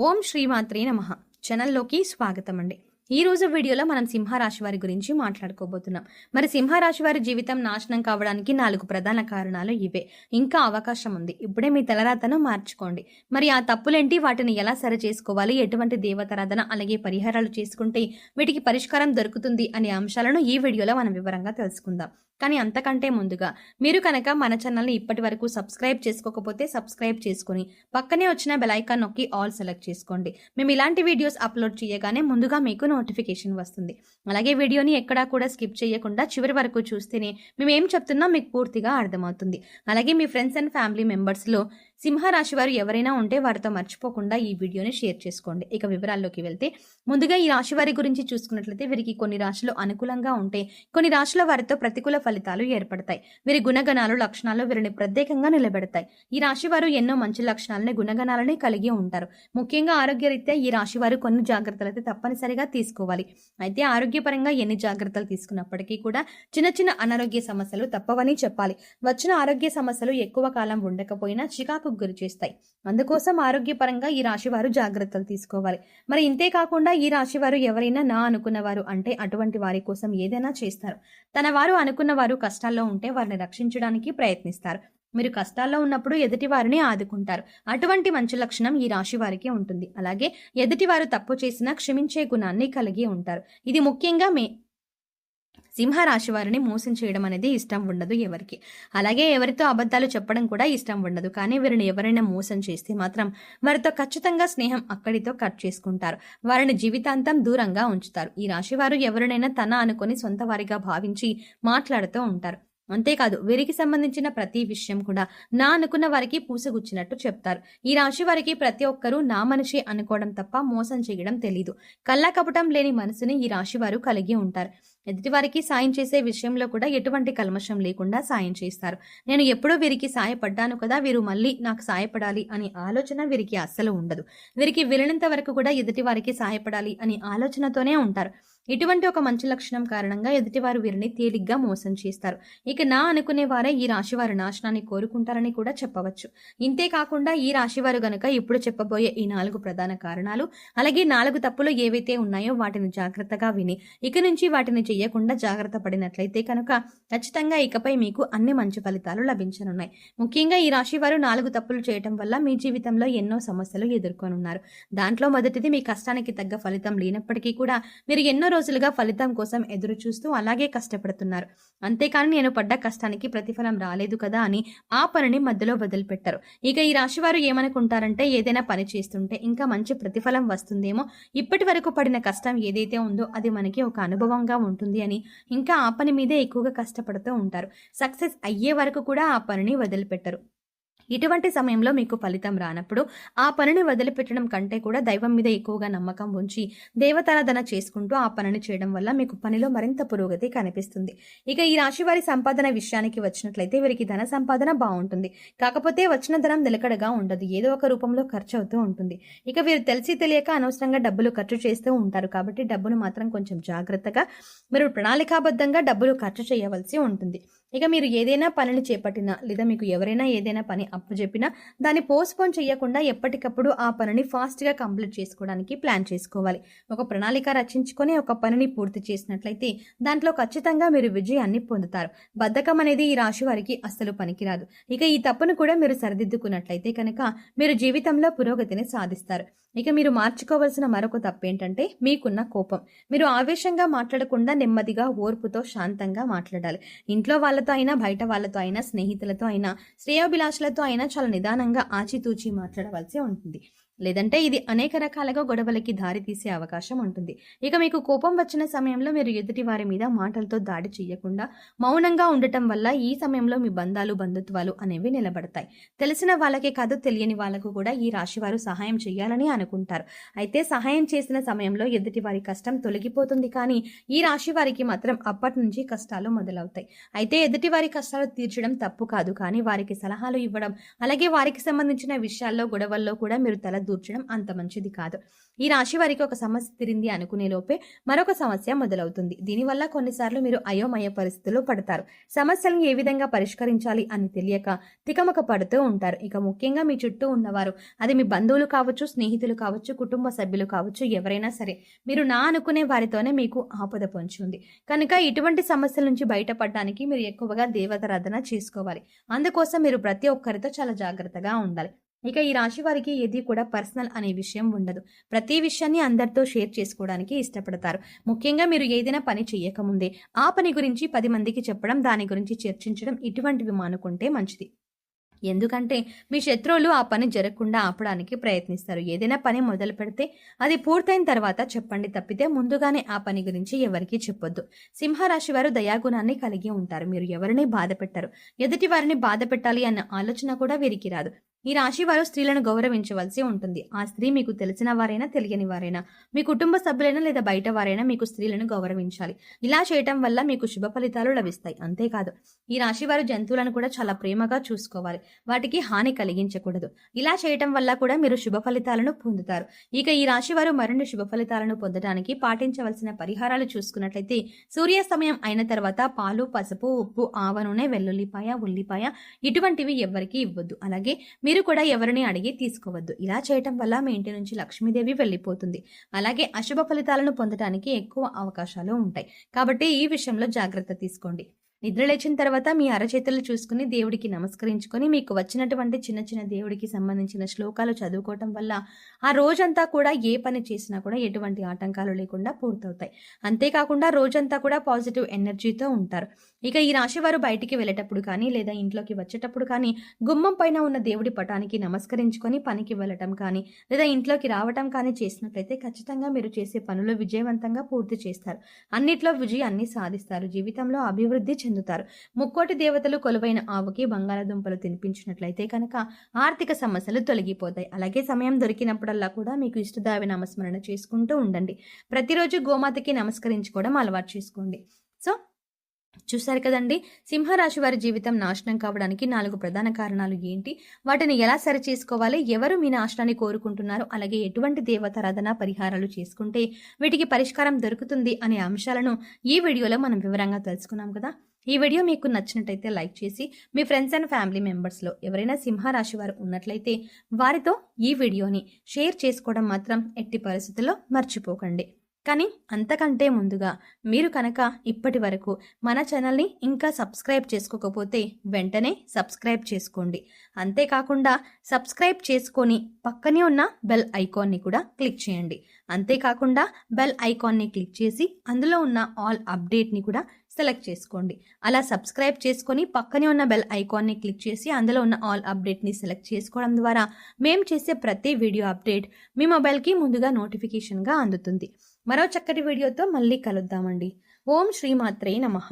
ఓం శ్రీమాత్రే నమః ఛానల్లోకి స్వాగతం అండి. ఈ రోజు వీడియోలో మనం సింహరాశి వారి గురించి మాట్లాడుకోబోతున్నాం. మరి సింహరాశి వారి జీవితం నాశనం కావడానికి 4 ప్రధాన కారణాలు ఇవే. ఇంకా అవకాశం ఉంది. ఇప్పుడే మీ తలరాతను మార్చుకోండి. మరి ఆ తప్పులేంటి, వాటిని ఎలా సరి చేసుకోవాలి, ఎటువంటి దేవతారాధన అలాగే పరిహారాలు చేసుకుంటే వీటికి పరిష్కారం దొరుకుతుంది అనే అంశాలను ఈ వీడియోలో మనం వివరంగా తెలుసుకుందాం. కానీ అంతకంటే ముందుగా మీరు కనుక మన ఛానల్ని ఇప్పటి వరకు సబ్స్క్రైబ్ చేసుకోకపోతే సబ్స్క్రైబ్ చేసుకుని పక్కనే వచ్చిన బెల్ ఐకాన్ నొక్కి ఆల్ సెలెక్ట్ చేసుకోండి. మేము ఇలాంటి వీడియోస్ అప్లోడ్ చేయగానే ముందుగా మీకు నోటిఫికేషన్ వస్తుంది. అలాగే వీడియోని ఎక్కడా కూడా స్కిప్ చేయకుండా చివరి వరకు చూస్తేనే మేము ఏం చెప్తున్నాం మీకు పూర్తిగా అర్థమవుతుంది. అలాగే మీ ఫ్రెండ్స్ అండ్ ఫ్యామిలీ మెంబర్స్లో సింహరాశి వారు ఎవరైనా ఉంటే వారితో మర్చిపోకుండా ఈ వీడియోని షేర్ చేసుకోండి. ఇక వివరాల్లోకి వెళ్తే ముందుగా ఈ రాశి వారి గురించి చూసుకున్నట్లయితే వీరికి కొన్ని రాశులు అనుకూలంగా ఉంటే కొన్ని రాశుల వారితో ప్రతికూల ఫలితాలు ఏర్పడతాయి. వీరి గుణగణాలు లక్షణాలు వీరిని ప్రత్యేకంగా నిలబెడతాయి. ఈ రాశి వారు ఎన్నో మంచి లక్షణాలని గుణగణాలని కలిగి ఉంటారు. ముఖ్యంగా ఆరోగ్యరీత్యా ఈ రాశి వారు కొన్ని జాగ్రత్తలు అయితే తప్పనిసరిగా తీసుకోవాలి. అయితే ఆరోగ్యపరంగా ఎన్ని జాగ్రత్తలు తీసుకున్నప్పటికీ కూడా చిన్న చిన్న అనారోగ్య సమస్యలు తప్పవని చెప్పాలి. వచ్చిన ఆరోగ్య సమస్యలు ఎక్కువ కాలం ఉండకపోయినా చికాకు గురి చేస్తాయి. అందుకోసం ఆరోగ్యపరంగా ఈ రాశి వారు జాగ్రత్తలు తీసుకోవాలి. మరి ఇంతే కాకుండా ఈ రాశి వారు ఎవరైనా నా అనుకున్నవారు అంటే అటువంటి వారి కోసం ఏదైనా చేస్తారు. తన వారు అనుకున్న వారు కష్టాల్లో ఉంటే వారిని రక్షించడానికి ప్రయత్నిస్తారు. మీరు కష్టాల్లో ఉన్నప్పుడు ఎదుటి వారిని ఆదుకుంటారు. అటువంటి మంచి లక్షణం ఈ రాశి వారికి ఉంటుంది. అలాగే ఎదుటి వారు తప్పు చేసినా క్షమించే గుణాన్ని కలిగి ఉంటారు. ఇది ముఖ్యంగా సింహరాశి వారిని మోసం చేయడం అనేది ఇష్టం ఉండదు ఎవరికి. అలాగే ఎవరితో అబద్ధాలు చెప్పడం కూడా ఇష్టం ఉండదు. కానీ వీరిని ఎవరైనా మోసం చేస్తే మాత్రం వారితో ఖచ్చితంగా స్నేహం అక్కడితో కట్ చేసుకుంటారు. వారిని జీవితాంతం దూరంగా ఉంచుతారు. ఈ రాశి వారు ఎవరినైనా తన అనుకొని సొంత వారిగా భావించి మాట్లాడుతూ ఉంటారు. అంతేకాదు వీరికి సంబంధించిన ప్రతి విషయం కూడా నా అనుకున్న వారికి పూసగుచ్చినట్టు చెప్తారు. ఈ రాశి వారికి ప్రతి ఒక్కరూ నా మనిషి అనుకోవడం తప్ప మోసం చేయడం తెలీదు. కల్లా కపటం లేని మనసుని ఈ రాశి వారు కలిగి ఉంటారు. ఎదుటివారికి సాయం చేసే విషయంలో కూడా ఎటువంటి కల్మషం లేకుండా సాయం చేస్తారు. నేను ఎప్పుడూ వీరికి సాయపడ్డాను కదా, వీరు మళ్ళీ నాకు సాయపడాలి అనే ఆలోచన వీరికి అస్సలు ఉండదు. వీరికి వీలైనంత వరకు కూడా ఎదుటి వారికి సాయపడాలి అనే ఆలోచనతోనే ఉంటారు. ఇటువంటి ఒక మంచి లక్షణం కారణంగా ఎదుటివారు వీరిని తేలిగ్గా మోసం చేస్తారు. ఇక నా అనుకునే వారే ఈ రాశి వారి నాశనాన్ని కోరుకుంటారని కూడా చెప్పవచ్చు. ఇంతే కాకుండా ఈ రాశి వారు గనుక ఇప్పుడు చెప్పబోయే ఈ 4 ప్రధాన కారణాలు అలాగే 4 తప్పులు ఏవైతే ఉన్నాయో వాటిని జాగ్రత్తగా విని ఇక నుంచి వాటిని చేయకుండా జాగ్రత్త పడినట్లయితే కనుక ఖచ్చితంగా ఇకపై మీకు అన్ని మంచి ఫలితాలు లభించనున్నాయి. ముఖ్యంగా ఈ రాశి వారు 4 తప్పులు చేయటం వల్ల మీ జీవితంలో ఎన్నో సమస్యలు ఎదుర్కొనున్నారు. దాంట్లో మొదటిది, మీ కష్టానికి తగ్గ ఫలితం లేనప్పటికీ కూడా మీరు ఎన్నో రోజులుగా ఫలితం కోసం ఎదురు చూస్తూ అలాగే కష్టపడుతున్నారు. అంతేకాని నేను పడ్డ కష్టానికి ప్రతిఫలం రాలేదు కదా అని ఆ పనిని మధ్యలో వదిలిపెట్టారు. ఇక ఈ రాశి వారు ఏమనుకుంటారంటే ఏదైనా పని చేస్తుంటే ఇంకా మంచి ప్రతిఫలం వస్తుందేమో, ఇప్పటి వరకు పడిన కష్టం ఏదైతే ఉందో అది మనకి ఒక అనుభవంగా ఉంటుంది అని ఇంకా ఆ పని మీదే ఎక్కువగా కష్టపడుతూ ఉంటారు. సక్సెస్ అయ్యే వరకు కూడా ఆ పనిని వదిలిపెట్టరు. ఇటువంటి సమయంలో మీకు ఫలితం రానప్పుడు ఆ పనిని వదిలిపెట్టడం కంటే కూడా దైవం మీద ఎక్కువగా నమ్మకం ఉంచి దేవతారాధన చేసుకుంటూ ఆ పనిని చేయడం వల్ల మీకు పనిలో మరింత పురోగతి కనిపిస్తుంది. ఇక ఈ రాశి వారి సంపాదన విషయానికి వచ్చినట్లయితే వీరికి ధన సంపాదన బాగుంటుంది. కాకపోతే వచ్చిన ధనం నిలకడగా ఉండదు, ఏదో ఒక రూపంలో ఖర్చు అవుతూ ఉంటుంది. ఇక వీరు తెలిసి తెలియక అనవసరంగా డబ్బులు ఖర్చు చేస్తూ ఉంటారు. కాబట్టి డబ్బును మాత్రం కొంచెం జాగ్రత్తగా మీరు ప్రణాళికాబద్ధంగా డబ్బులు ఖర్చు చేయవలసి ఉంటుంది. ఇక మీరు ఏదైనా పనిని చేపట్టినా లేదా మీకు ఎవరైనా ఏదైనా పని అప్పచెప్పినా దాన్ని పోస్ట్పోన్ చేయకుండా ఎప్పటికప్పుడు ఆ పనిని ఫాస్ట్గా కంప్లీట్ చేసుకోవడానికి ప్లాన్ చేసుకోవాలి. ఒక ప్రణాళిక రచించుకొని ఒక పనిని పూర్తి చేసినట్లయితే దాంట్లో ఖచ్చితంగా మీరు విజయాన్ని పొందుతారు. బద్ధకం అనేది ఈ రాశి వారికి అస్సలు పనికిరాదు. ఇక ఈ తప్పును కూడా మీరు సరిదిద్దుకున్నట్లయితే కనుక మీరు జీవితంలో పురోగతిని సాధిస్తారు. ఇక మీరు మార్చుకోవాల్సిన మరొక తప్పు ఏంటంటే మీకున్న కోపం. మీరు ఆవేశంగా మాట్లాడకుండా నెమ్మదిగా ఓర్పుతో శాంతంగా మాట్లాడాలి. ఇంట్లో వాళ్ళతో అయినా బయట వాళ్ళతో అయినా స్నేహితులతో అయినా శ్రేయోభిలాషులతో అయినా చాలా నిదానంగా ఆచితూచి మాట్లాడవలసి ఉంటుంది. లేదంటే ఇది అనేక రకాలుగా గొడవలకి దారి తీసే అవకాశం ఉంటుంది. ఇక మీకు కోపం వచ్చిన సమయంలో మీరు ఎదుటి వారి మీద మాటలతో దాడి చేయకుండా మౌనంగా ఉండటం వల్ల ఈ సమయంలో మీ బంధాలు బంధుత్వాలు అనేవి నిలబడతాయి. తెలిసిన వాళ్ళకే కాదు తెలియని వాళ్ళకు కూడా ఈ రాశి వారు సహాయం చేయాలని అనుకుంటారు. అయితే సహాయం చేసిన సమయంలో ఎదుటి వారి కష్టం తొలగిపోతుంది, కానీ ఈ రాశి వారికి మాత్రం అప్పటి నుంచి కష్టాలు మొదలవుతాయి. అయితే ఎదుటి వారి కష్టాలు తీర్చడం తప్పు కాదు, కానీ వారికి సలహాలు ఇవ్వడం, అలాగే వారికి సంబంధించిన విషయాల్లో గొడవల్లో కూడా మీరు తల దూర్చడం అంత మంచిది కాదు. ఈ రాశి వారికి ఒక సమస్య తీరింది అనుకునే లోపే మరొక సమస్య మొదలవుతుంది. దీనివల్ల కొన్నిసార్లు మీరు అయోమయ పరిస్థితుల్లో పడతారు. సమస్యలను ఏ విధంగా పరిష్కరించాలి అని తెలియక తికమక పడుతూ ఉంటారు. ఇక ముఖ్యంగా మీ చుట్టూ ఉన్నవారు, అది మీ బంధువులు కావచ్చు, స్నేహితులు కావచ్చు, కుటుంబ సభ్యులు కావచ్చు, ఎవరైనా సరే మీరు నా అనుకునే వారితోనే మీకు ఆపద పొంచి ఉంది. కనుక ఇటువంటి సమస్యల నుంచి బయటపడడానికి మీరు ఎక్కువగా దేవతారాధన చేసుకోవాలి. అందుకోసం మీరు ప్రతి ఒక్కరితో చాలా జాగ్రత్తగా ఉండాలి. ఇక ఈ రాశి వారికి ఏది కూడా పర్సనల్ అనే విషయం ఉండదు. ప్రతి విషయాన్ని అందరితో షేర్ చేసుకోవడానికి ఇష్టపడతారు. ముఖ్యంగా మీరు ఏదైనా పని చేయకముందే ఆ పని గురించి 10 మందికి చెప్పడం, దాని గురించి చర్చించడం ఇటువంటివి మానుకుంటే మంచిది. ఎందుకంటే మీ శత్రువులు ఆ పని జరగకుండా ఆపడానికి ప్రయత్నిస్తారు. ఏదైనా పని మొదలు పెడితే అది పూర్తయిన తర్వాత చెప్పండి తప్పితే ముందుగానే ఆ పని గురించి ఎవరికీ చెప్పొద్దు. సింహరాశి వారు దయాగుణాన్ని కలిగి ఉంటారు. మీరు ఎవరిని బాధ పెట్టరు. ఎదుటి వారిని బాధ పెట్టాలి అన్న ఆలోచన కూడా వీరికి రాదు. ఈ రాశి వారు స్త్రీలను గౌరవించవలసి ఉంటుంది. ఆ స్త్రీ మీకు తెలిసిన వారైనా తెలియని వారైనా, మీ కుటుంబ సభ్యులైనా లేదా బయట వారైనా మీకు స్త్రీలను గౌరవించాలి. ఇలా చేయటం వల్ల మీకు శుభ ఫలితాలు లభిస్తాయి. అంతేకాదు ఈ రాశి వారు జంతువులను కూడా చాలా ప్రేమగా చూసుకోవాలి. వాటికి హాని కలిగించకూడదు. ఇలా చేయటం వల్ల కూడా మీరు శుభ ఫలితాలను పొందుతారు. ఇక ఈ రాశి వారు మరిన్ని శుభ ఫలితాలను పొందడానికి పాటించవలసిన పరిహారాలు చూసుకున్నట్లయితే సూర్యాస్తమయం అయిన తర్వాత పాలు, పసుపు, ఉప్పు, ఆవ నూనె, వెల్లుల్లిపాయ, ఉల్లిపాయ ఇటువంటివి ఎవరికి ఇవ్వద్దు. అలాగే మీరు కూడా ఎవరిని అడిగి తీసుకోవద్దు. ఇలా చేయటం వల్ల మీ ఇంటి నుంచి లక్ష్మీదేవి వెళ్ళిపోతుంది. అలాగే అశుభ ఫలితాలను పొందడానికి ఎక్కువ అవకాశాలు ఉంటాయి. కాబట్టి ఈ విషయంలో జాగ్రత్త తీసుకోండి. నిద్ర లేచిన తర్వాత మీ అరచేతులు చూసుకుని దేవుడికి నమస్కరించుకొని మీకు వచ్చినటువంటి చిన్న చిన్న దేవుడికి సంబంధించిన శ్లోకాలు చదువుకోవటం వల్ల ఆ రోజంతా కూడా ఏ పని చేసినా కూడా ఎటువంటి ఆటంకాలు లేకుండా పూర్తవుతాయి. అంతేకాకుండా రోజంతా కూడా పాజిటివ్ ఎనర్జీతో ఉంటారు. ఇక ఈ రాశి వారు బయటికి వెళ్ళేటప్పుడు కానీ లేదా ఇంట్లోకి వచ్చేటప్పుడు కానీ గుమ్మం పైన ఉన్న దేవుడి పటానికి నమస్కరించుకొని పనికి వెళ్ళటం కానీ లేదా ఇంట్లోకి రావటం కానీ చేసినట్లయితే ఖచ్చితంగా మీరు చేసే పనులు విజయవంతంగా పూర్తి చేస్తారు. అన్నిట్లో విజయాన్ని సాధిస్తారు. జీవితంలో అభివృద్ధి చెందుతారు. ముక్కోటి దేవతలు కొలువైన ఆవుకి బంగాళాదుంపలు తినిపించినట్లయితే కనుక ఆర్థిక సమస్యలు తొలగిపోతాయి. అలాగే సమయం దొరికినప్పుడల్లా కూడా మీకు ఇష్టదైవ నామస్మరణ చేసుకుంటూ ఉండండి. ప్రతిరోజు గోమాతకి నమస్కరించుకోవడం అలవాటు చేసుకోండి. సో చూశారు కదండి, సింహరాశి వారి జీవితం నాశనం కావడానికి 4 ప్రధాన కారణాలు ఏంటి, వాటిని ఎలా సరి చేసుకోవాలి, ఎవరు మీ నాశనాన్ని కోరుకుంటున్నారు, అలాగే ఎటువంటి దేవతారాధన పరిహారాలు చేసుకుంటే వీటికి పరిష్కారం దొరుకుతుంది అనే అంశాలను ఈ వీడియోలో మనం వివరంగా తెలుసుకున్నాం కదా. ఈ వీడియో మీకు నచ్చినట్టయితే లైక్ చేసి మీ ఫ్రెండ్స్ అండ్ ఫ్యామిలీ మెంబర్స్లో ఎవరైనా సింహరాశి వారు ఉన్నట్లయితే వారితో ఈ వీడియోని షేర్ చేసుకోవడం మాత్రం ఎట్టి పరిస్థితుల్లో మర్చిపోకండి. కానీ అంతకంటే ముందుగా మీరు కనుక ఇప్పటి వరకు మన ఛానల్ని ఇంకా సబ్స్క్రైబ్ చేసుకోకపోతే వెంటనే సబ్స్క్రైబ్ చేసుకోండి. అంతేకాకుండా సబ్స్క్రైబ్ చేసుకొని పక్కనే ఉన్న బెల్ ఐకాన్ని కూడా క్లిక్ చేయండి. అంతేకాకుండా బెల్ ఐకాన్ని క్లిక్ చేసి అందులో ఉన్న ఆల్ అప్డేట్ని కూడా సెలెక్ట్ చేసుకోండి. అలా సబ్స్క్రైబ్ చేసుకొని పక్కనే ఉన్న బెల్ ఐకాన్ని క్లిక్ చేసి అందులో ఉన్న ఆల్ అప్డేట్ని సెలెక్ట్ చేసుకోవడం ద్వారా మేము చేసే ప్రతి వీడియో అప్డేట్ మీ మొబైల్కి ముందుగా నోటిఫికేషన్గా అందుతుంది. మరో చక్కటి వీడియోతో మళ్ళీ కలుద్దామండి. ఓం శ్రీమాత్రే నమః.